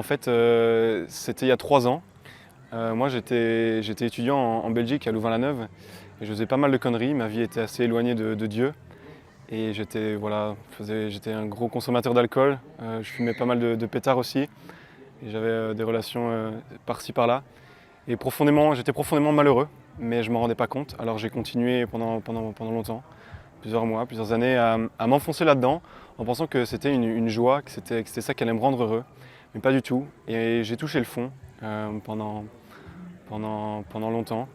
En fait, c'était il y a 3 ans. Moi, j'étais étudiant en Belgique, à Louvain-la-Neuve, et je faisais pas mal de conneries. Ma vie était assez éloignée de Dieu. Et j'étais un gros consommateur d'alcool. Je fumais pas mal de pétards aussi. Et j'avais des relations par-ci par-là. Et j'étais profondément malheureux, mais je m'en rendais pas compte. Alors j'ai continué pendant longtemps, plusieurs mois, plusieurs années, à m'enfoncer là-dedans, en pensant que c'était une joie, que c'était ça qui allait me rendre heureux. Mais pas du tout. Et j'ai touché le fond pendant longtemps.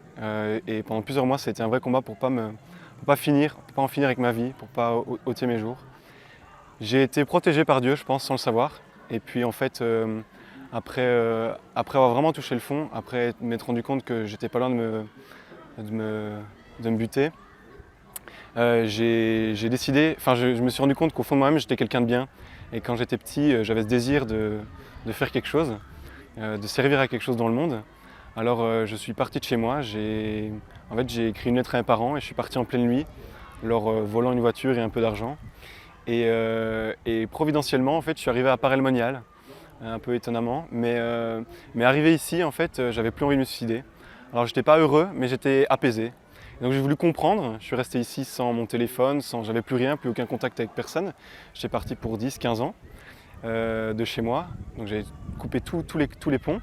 Et pendant plusieurs mois, ça a été un vrai combat pour pas en finir avec ma vie, pour pas ôter mes jours. J'ai été protégé par Dieu, je pense, sans le savoir. Et puis en fait, après avoir vraiment touché le fond, après m'être rendu compte que j'étais pas loin de me buter, je me suis rendu compte qu'au fond de moi-même, j'étais quelqu'un de bien. Et quand j'étais petit, j'avais ce désir de faire quelque chose, de servir à quelque chose dans le monde. Alors je suis parti de chez moi, j'ai écrit une lettre à mes parents et je suis parti en pleine nuit, leur volant une voiture et un peu d'argent. Et providentiellement, en fait, je suis arrivé à Paray-le-Monial, un peu étonnamment. Mais arrivé ici, en fait, j'avais plus envie de me suicider. Alors j'étais pas heureux, mais j'étais apaisé. Et donc j'ai voulu comprendre, je suis resté ici sans mon téléphone, j'avais plus rien, plus aucun contact avec personne. J'étais parti pour 10-15 ans de chez moi, donc j'ai coupé tous les ponts.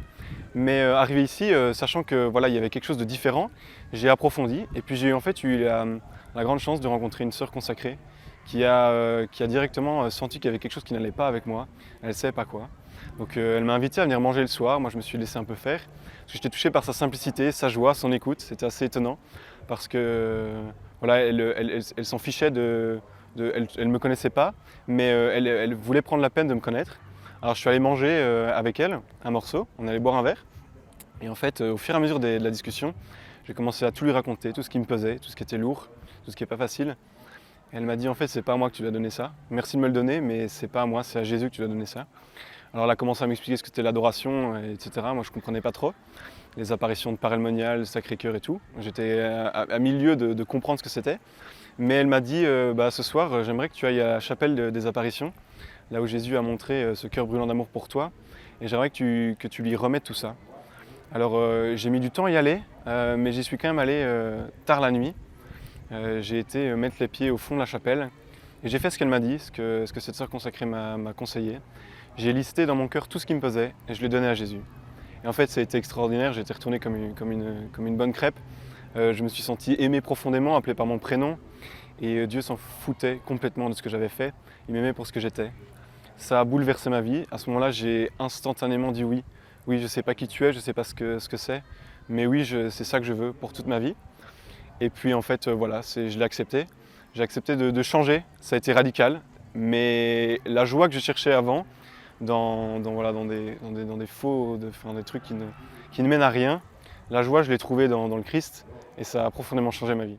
Mais arrivé ici, sachant que voilà, il y avait quelque chose de différent, j'ai approfondi. Et puis j'ai en fait eu la grande chance de rencontrer une sœur consacrée qui a directement senti qu'il y avait quelque chose qui n'allait pas avec moi. Elle ne savait pas quoi. Donc elle m'a invité à venir manger le soir. Moi je me suis laissé un peu faire. Parce que j'étais touché par sa simplicité, sa joie, son écoute. C'était assez étonnant. Parce que voilà, elle s'en fichait elle ne me connaissait pas, mais elle voulait prendre la peine de me connaître. Alors je suis allé manger avec elle un morceau, on allait boire un verre. Et en fait, au fur et à mesure de la discussion, j'ai commencé à tout lui raconter, tout ce qui me pesait, tout ce qui était lourd, tout ce qui n'est pas facile. Et elle m'a dit en fait c'est pas à moi que tu lui as donné ça. Merci de me le donner, mais c'est pas à moi, c'est à Jésus que tu lui as donné ça. Alors elle a commencé à m'expliquer ce que c'était l'adoration, etc. Moi je comprenais pas trop. Les apparitions de Paray-le-Monial, Sacré-Cœur et tout. J'étais à milieu de comprendre ce que c'était. Mais elle m'a dit ce soir j'aimerais que tu ailles à la chapelle des apparitions, là où Jésus a montré ce cœur brûlant d'amour pour toi. Et j'aimerais que tu lui remettes tout ça. Alors j'ai mis du temps à y aller, mais j'y suis quand même allé tard la nuit. J'ai été mettre les pieds au fond de la chapelle et j'ai fait ce qu'elle m'a dit, ce que cette sœur consacrée m'a conseillé. J'ai listé dans mon cœur tout ce qui me pesait et je l'ai donné à Jésus. Et en fait ça a été extraordinaire, j'ai été retourné comme une bonne crêpe. Je me suis senti aimé profondément, appelé par mon prénom et Dieu s'en foutait complètement de ce que j'avais fait. Il m'aimait pour ce que j'étais. Ça a bouleversé ma vie. À ce moment-là, j'ai instantanément dit oui. Oui, je ne sais pas qui tu es, je ne sais pas ce que c'est, mais oui, c'est ça que je veux pour toute ma vie. Et puis en fait, voilà, je l'ai accepté. J'ai accepté de changer, ça a été radical, mais la joie que je cherchais avant, dans des des trucs qui ne mènent à rien, la joie, je l'ai trouvée dans le Christ, et ça a profondément changé ma vie.